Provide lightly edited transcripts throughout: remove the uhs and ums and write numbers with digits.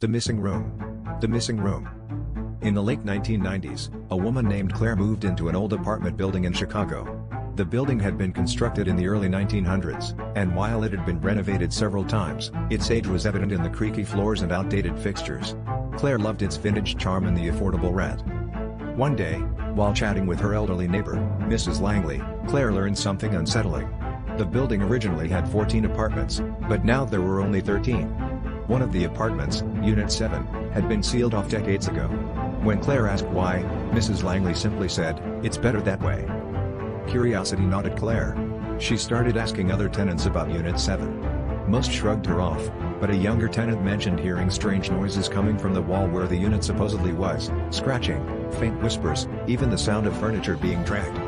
The Missing Room. The Missing Room. In the late 1990s, a woman named Claire moved into an old apartment building in Chicago. The building had been constructed in the early 1900s, and while it had been renovated several times, its age was evident in the creaky floors and outdated fixtures. Claire loved its vintage charm and the affordable rent. One day, while chatting with her elderly neighbor, Mrs. Langley, Claire learned something unsettling. The building originally had 14 apartments, but now there were only 13. One of the apartments, Unit 7, had been sealed off decades ago. When Claire asked why, Mrs. Langley simply said, "It's better that way." Curiosity knotted Claire. She started asking other tenants about Unit 7. Most shrugged her off, but a younger tenant mentioned hearing strange noises coming from the wall where the unit supposedly was, scratching, faint whispers, even the sound of furniture being dragged.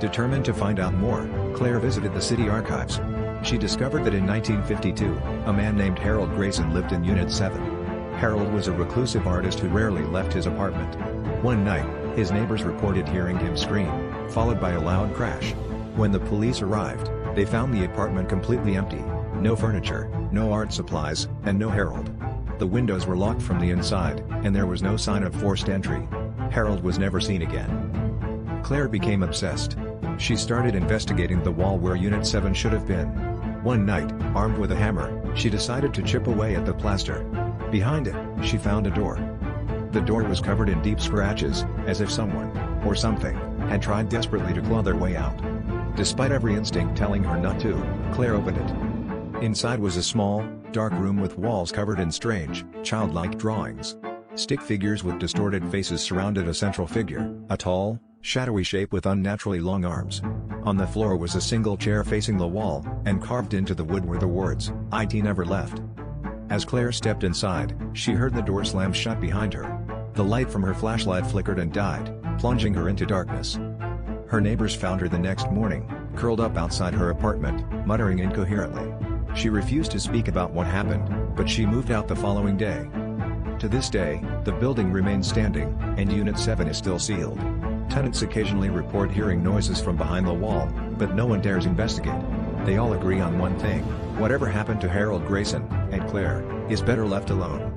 Determined to find out more, Claire visited the city archives. She discovered that in 1952, a man named Harold Grayson lived in Unit 7. Harold was a reclusive artist who rarely left his apartment. One night, his neighbors reported hearing him scream, followed by a loud crash. When the police arrived, they found the apartment completely empty. No furniture, no art supplies, and no Harold. The windows were locked from the inside, and there was no sign of forced entry. Harold was never seen again. Claire became obsessed. She started investigating the wall where Unit 7 should have been. One night, armed with a hammer, she decided to chip away at the plaster. Behind it, she found a door. The door was covered in deep scratches, as if someone, or something, had tried desperately to claw their way out. Despite every instinct telling her not to, Claire opened it. Inside was a small, dark room with walls covered in strange, childlike drawings. Stick figures with distorted faces surrounded a central figure, a tall, shadowy shape with unnaturally long arms. On the floor was a single chair facing the wall, and carved into the wood were the words, "IT never left." As Claire stepped inside, she heard the door slam shut behind her. The light from her flashlight flickered and died, plunging her into darkness. Her neighbors found her the next morning, curled up outside her apartment, muttering incoherently. She refused to speak about what happened, but she moved out the following day. To this day, the building remains standing, and Unit 7 is still sealed. Tenants occasionally report hearing noises from behind the wall, but no one dares investigate. They all agree on one thing: whatever happened to Harold Grayson and Claire is better left alone.